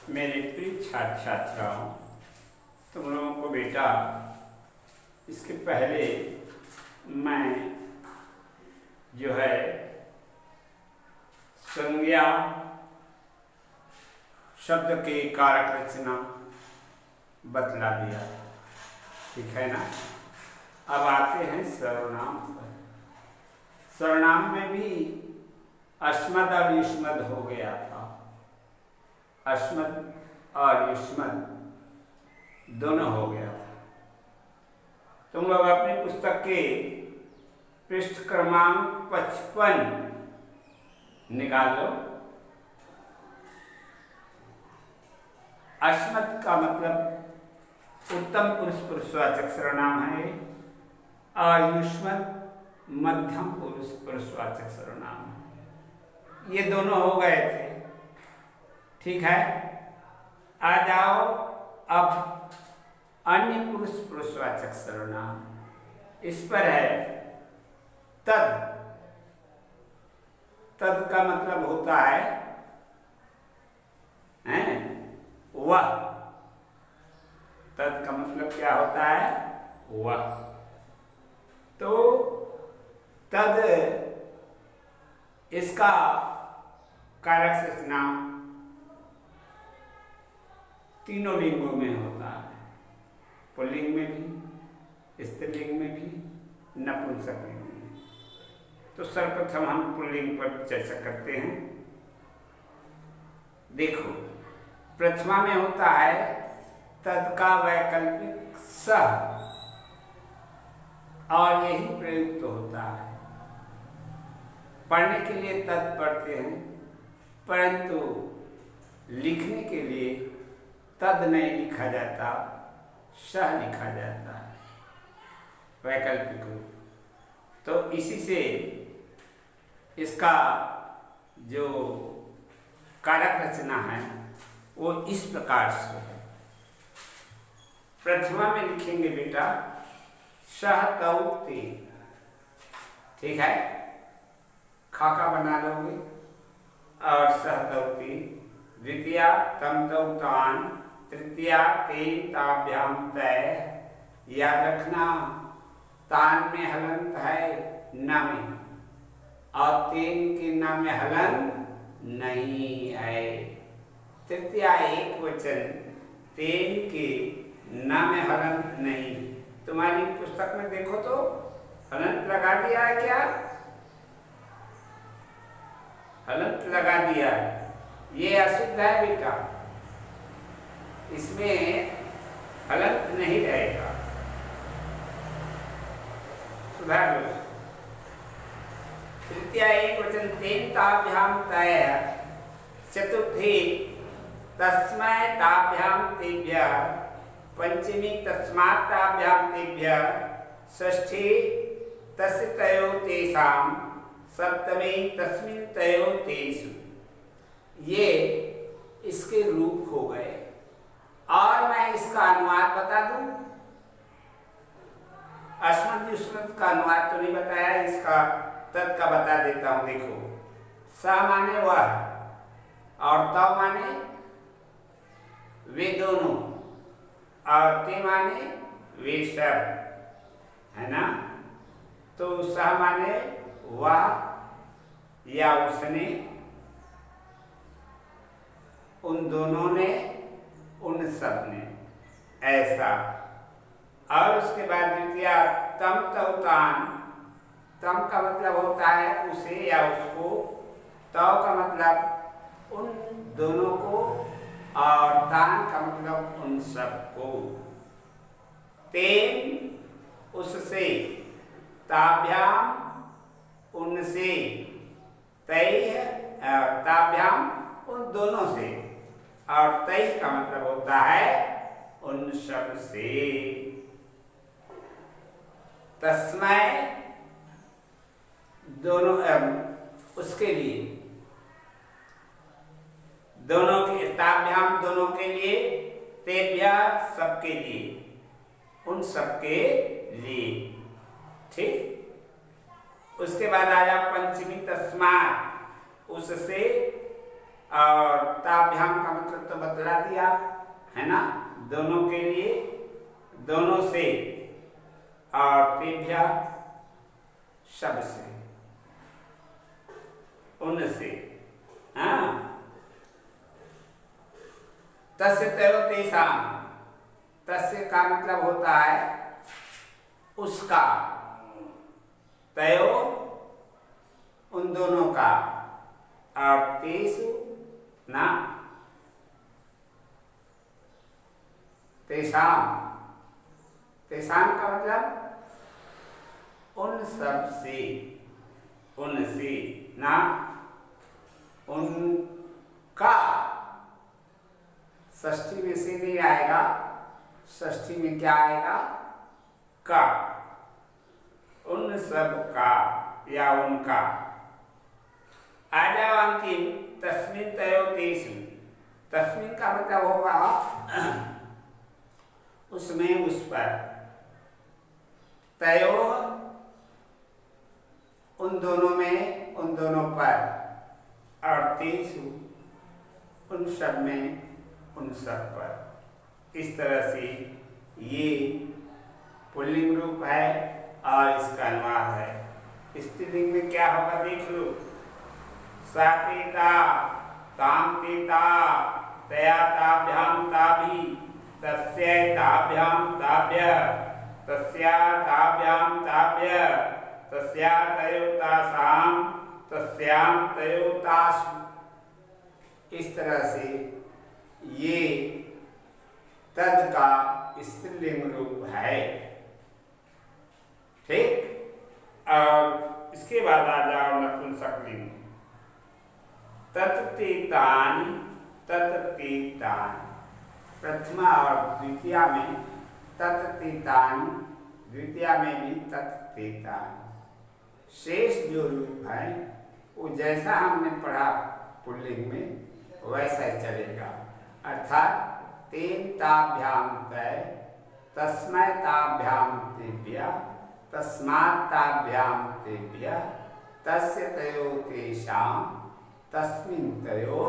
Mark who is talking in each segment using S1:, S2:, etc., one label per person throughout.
S1: मेरे प्रिय छात्र छात्राओं, तुम लोगों को बेटा इसके पहले मैं जो है संज्ञा शब्द के कारक रचना बतला दिया, ठीक है ना। अब आते हैं सर्वनाम पर। सर्वनाम में भी अस्मद और युष्मद हो गया था। अस्मद और युष्मद दोनों हो गया था। तुम लोग अपनी पुस्तक के पृष्ठ क्रमांक 55 निकाल लो। अस्मद का मतलब उत्तम पुरुष पुरुषवाचक सर्वनाम है और युष्मद मध्यम पुरुष पुरुषवाचक सर्वनाम है। ये दोनों हो गए थे, ठीक है। आ जाओ अब अन्य पुरुष पुरुषवाचक सर्वनाम। इस पर है तद। तद का मतलब होता है वह। तद का मतलब क्या होता है? वह। तो तद इसका कारक सर्वनाम तीनों लिंगों में होता है, पुल्लिंग में भी, स्त्रीलिंग में भी, नपुंसकलिंग में। तो सर्वप्रथम हम पुल्लिंग पर चर्चा करते हैं। देखो, प्रथमा में होता है तद का वैकल्पिक सह और यही प्रयुक्त होता है। पढ़ने के लिए तद पढ़ते हैं, परंतु लिखने के लिए तद नहीं लिखा जाता, सह लिखा जाता है, वैकल्पिक रूप। तो इसी से इसका जो कारक रचना है वो इस प्रकार से है। प्रथमा में लिखेंगे बेटा सह तौ ते, ठीक है। खाका बना लोगे और सह तौ ते। द्वितीया तम तौ तान, तृतीया तेन ताभ्याम तय। याद रखना, तान में हलंत है न में, और तेन के न में हलंत नहीं है। तृतीया एक वचन, तेन के न में हलंत नहीं। तुम्हारी पुस्तक में देखो तो हलंत लगा दिया है क्या? हलंत लगा दिया है, ये अशुद्ध है बेटा, इसमें हलंत नहीं रहेगा, सुधार लो। तृतीया एक वचन तेन ताभ्याम तय। चतुर्थी तस्मै ताभ्याम तेभ्यः। पंचमी तस्मात् ताभ्याम तेभ्यः। षष्ठी तस्य तयोः तेषाम्। सप्तमी तस्मिन् तयोः तेषु। ये इसके रूप हो गए। और मैं इसका अनुवाद बता दूं। अस्मद युष्मद का अनुवाद तो नहीं बताया, इसका तद का बता देता हूं। देखो, स माने वह और त माने वे दोनों और ते माने वे सब, है ना। तो स माने वह या उसने, उन दोनों ने, उन सब ने, ऐसा। और उसके बाद द्वितीया तम तौ तान। तम का मतलब होता है उसे या उसको, तौ का मतलब उन दोनों को, और तान का मतलब उन सबको। तेन उससे, ताभ्याम उनसे, तैः ताभ्याम उन दोनों से, और तैः का मतलब होता है उन सब से। तस्मै दोनों उसके लिए, दोनों के, ताभ्याम दोनों के लिए, तेभ्यः सबके लिए, उन सबके लिए, ठीक। उसके बाद आया पंचमी तस्मात् उससे, और ताभ्याम का मतलब तो बतला दिया है ना, दोनों के लिए, दोनों से, और तेभ्या सबसे, उनसे। हाँ, तस्य तयो तेषाम, तस्य का मतलब होता है उसका, तयो उन दोनों का, और तेषु ना, तेषाम, तेषाम का मतलब उन सब से, उनसे ना, उनका, षष्ठी में से नहीं आएगा, षष्ठी में क्या आएगा, का, उन सब का या उनका। आ जाओ अंतिम, तस्मिन् तयो तेषु, तस्मिन् का मतलब होगा उसमें, उस पर, तयो उन दोनों में, उन दोनों पर, और तेषु उन सब में, उन सब पर। इस तरह से ये पुल्लिंग रूप है और इसका अनुवाद है। स्त्रीलिंग में क्या होगा देख लो, सा पिता, ताम पिता, तया ताभ्याम ताभि, तस्यै ताभ्याम ताभ्य, तस्या ताभ्याम ताभ्य, तस्या तयो तासाम, तस्याम तयो तासु। इस तरह से ये तद का स्त्रीलिंग रूप है। ठीक, और इसके बाद आ जाओ नपुंसकलिंग। तत्तेतानि, तत्तेतानि, प्रथमा और द्वितीया में तत्तेतानि, द्वितीया में भी तत्तेतानि। शेष जो रूप है वो जैसा हमने पढ़ा पुल्लिंग में वैसा ही चलेगा, अर्थात तेन ताभ्याम तय, तस्मै ताभ्याम तेभ्य, तस्मात् ताभ्याम तेभ्य, तस्य तयो तेषाम, तस्मिन् तयो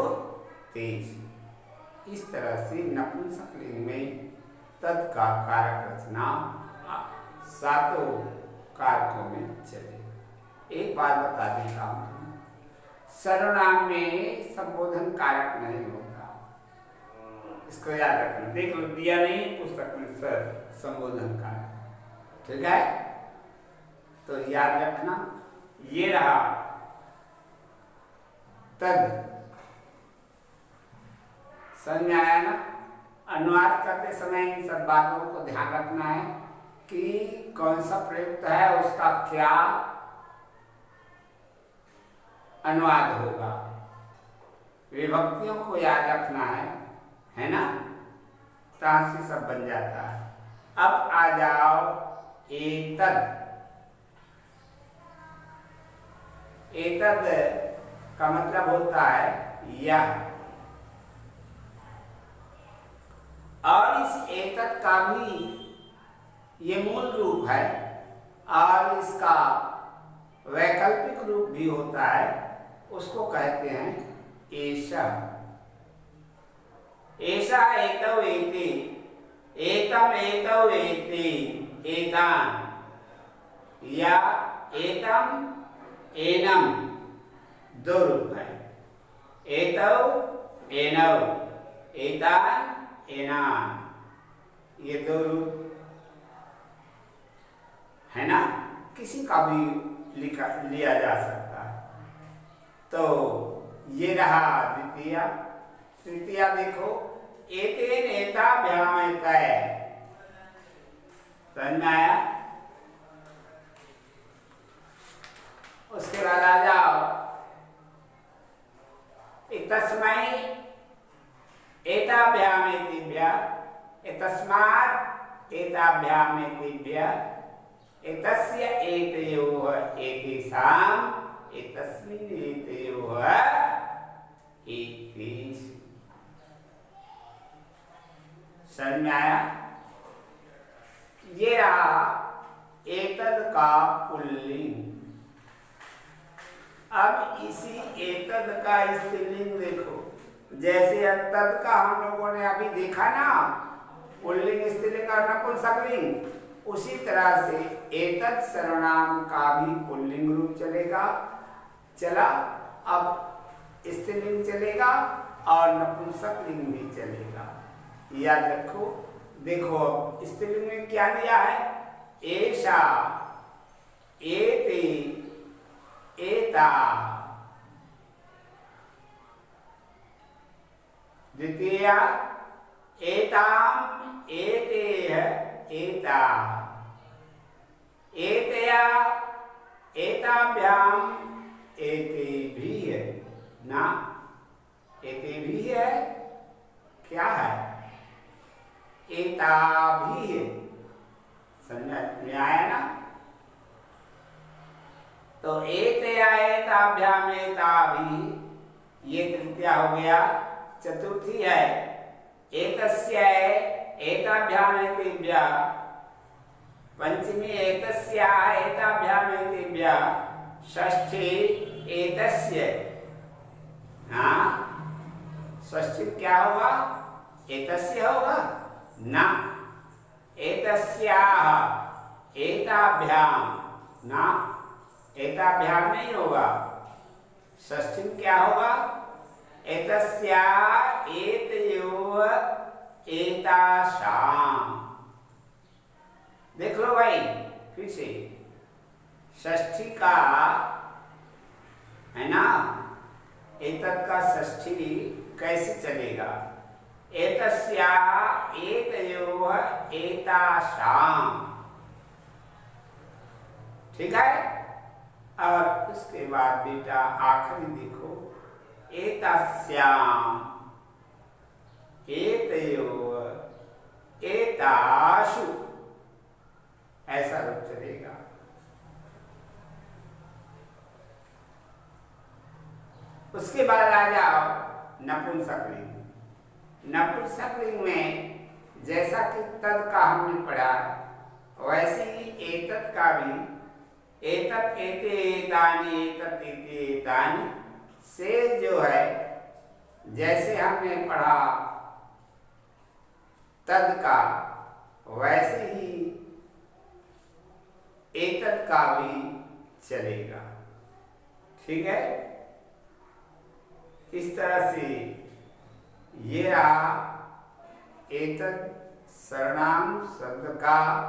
S1: तेषु। इस तरह से नपुंसकलिंग में तत् का कारक रचना सातों कारकों में चले। एक बात बता देता हूँ, सर्वनाम में संबोधन कारक नहीं होता, इसको याद रखना। देख लो, दिया नहीं पुस्तक में सर संबोधन कारक, ठीक है, तो याद रखना। ये रहा तद, समझ में आया ना। अनुवाद करते समय इन सब बातों को ध्यान रखना है कि कौन सा प्रयुक्त है, उसका क्या अनुवाद होगा। विभक्तियों को याद रखना है ना, तां से सब बन जाता है। अब आ जाओ एतद। एतद का मतलब होता है यह, और इस एतद का भी ये मूल रूप है और इसका वैकल्पिक रूप भी होता है, उसको कहते हैं एषा। एषा एतौ एते, एतम एतौ एते, एतान, या एतम एनम, दो रूप है। एतौ एनौ, एतान एनान, ये दो रूप है ना, किसी का भी लिया जा सकता है। तो ये रहा द्वितीया। तृतीया देखो, एतेन एताभ्यामेतय, समझ में आया। उसके बाद आ जाओ तस्मै एताभ्यामेतेभ्य, तस्मात् एताभ्यामेतेभ्य, एतस्य एतयोः एतेषाम्, एतस्मिन् एतयोः एतेषु। समझ में आया। ये रहा एतद का पुल्लिंग। अब इसी एतद का स्त्रीलिंग देखो, जैसे तद का हम लोगों ने अभी देखा ना, पुल्लिंग स्त्रीलिंग और नपुंसकलिंग, उसी तरह से एतत् सर्वनाम का भी पुल्लिंग रूप चलेगा। चला, अब स्त्रीलिंग चलेगा और नपुंसकलिंग भी चलेगा। याद रखो। देखो स्त्रीलिंग में क्या दिया है? एषा, एते, एता। द्वितीया एताम, एतेह, एता। एतया, एताभ्याम, एतेभिः ना, एतेभिः है, क्या है? एताभिः। समझ में आया ना? तो एतया, एताभ्याम, एताभिः, ये तृतीया हो गया। चतुर्थी है एतस्य, एताभ्याम, एतेभ्यः। पंचमी एतस्या, एताभ्याम, एतेभ्यः। षष्ठी एतस्य। हाँ, षष्ठी क्या होगा? एतस्य होगा ना, एतस्याः, एताभ्याम ना, एताभ्याम नहीं होगा। षष्ठी क्या होगा? एतस्या, एतयोः, एतासाम्। देख लो भाई फिर से, षष्ठी का है ना, एतत् का षष्ठी कैसे चलेगा? एतस्या, एतयोः, एतासाम्। ठीक है। और उसके बाद बेटा आखिरी देखो, एतस्याम्, एतयोः, एतासु, ऐसा रूप चलेगा। उसके बाद आ जाओ नपुंसकलिंग। नपुंसकलिंग में जैसा कि तद का हमने पढ़ा, वैसे ही एतत् का भी, एतत्, एते, एतानि, एतत्, एते, एतानि से जो है, जैसे हमने पढ़ा तद का, वैसे ही एतत् का भी चलेगा। ठीक है। इस तरह से ये रहा एतत् सर्वनाम शब्द का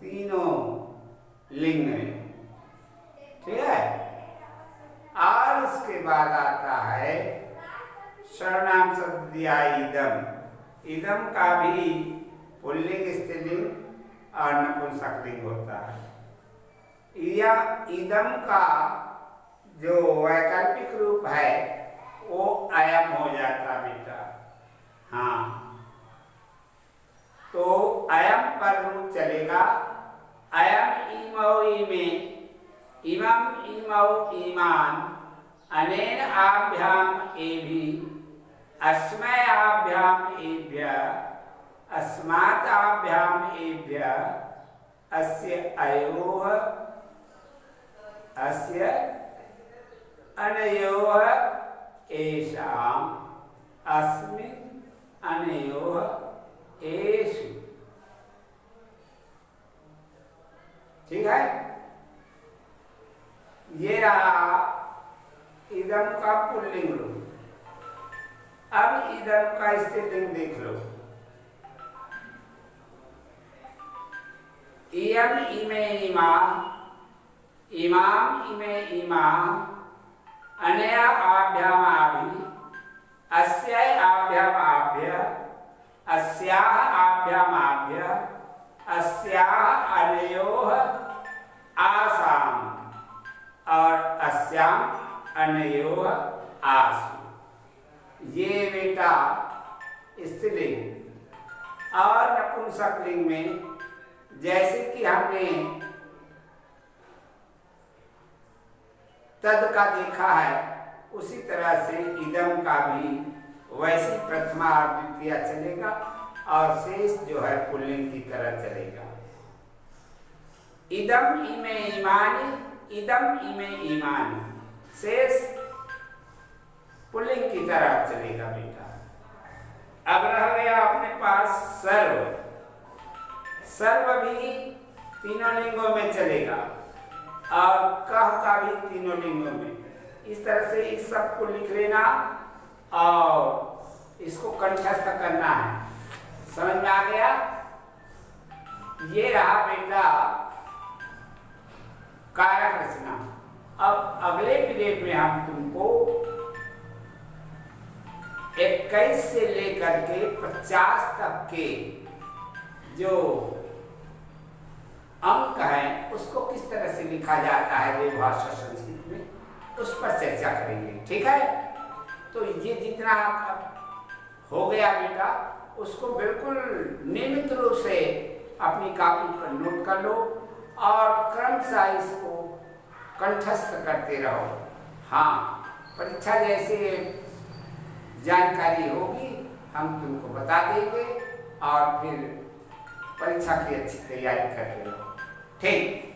S1: तीनों लिंग में। ठीक है। और उसके बाद आता है सर्वनाम शब्द दिया इदम। इदम का भी पुल्लिंग, स्त्रीलिंग और नपुंसकलिंग होता है। या इदम का जो वैकल्पिक रूप है वो अयम हो जाता बेटा। हाँ, तो अयम पर रूप चलेगा। अयम इमौ, इमे, इमम, इमौ, इमान, अनेन आभ्याम, एभि, अस्मै आभ्याम, एभ्यः, अस्मात् आभ्याम, एभ्यः, अस्य अयोः, अस्य अनयोः, एषाम्, अस्मिन् अनयोः, एषु। ठीक है। ये रहा इदम का पुल्लिंग रूप। अब इदम का स्त्रीलिंग देख लो। इयम, इमे, इमा, इमाम, इमे, इमा, अनया आभ्याम, आभि, अस्यै आभ्याम, आभ्यः, अस्याः आभ्याम, आभ्यः, अस्याः अनयोः, आसाम्, और अस्याम् अनयोः, आसु। ये बेटा स्त्रीलिंग। और नपुंसकलिंग में जैसे कि हमने तद का देखा है, उसी तरह से इदम का भी वैसी प्रथमा और द्वितीया चलेगा, और शेष जो है पुल्लिंग की तरह चलेगा। इदम, इमे, इमानि, इदम, इमे, इमानि। शेष पुल्लिंग की तरह चलेगा बेटा। अब रह गया अपने पास सर्व। सर्व भी तीनों लिंगों में चलेगा और कह का भी तीनों लिंगों में। इस तरह से इस सब को लिख लेना और इसको कंठस्थ करना है। समझ में आ गया? ये रहा बेटा कारक रचना। अब अगले पीरियड में हम तुमको 21 से लेकर के 50 तक के जो अंक हैं उसको किस तरह से लिखा जाता है देवभाषा संस्कृत में, उस पर चर्चा करेंगे। ठीक है? तो ये जितना हो गया बेटा, उसको बिल्कुल नियमित रूप से अपनी कॉपी पर नोट कर लो और क्रमशः इसको कंठस्थ करते रहो। हाँ, परीक्षा जैसे जानकारी होगी हम तुमको बता देंगे और फिर परीक्षा की अच्छी तैयारी करते रहो। ठीक।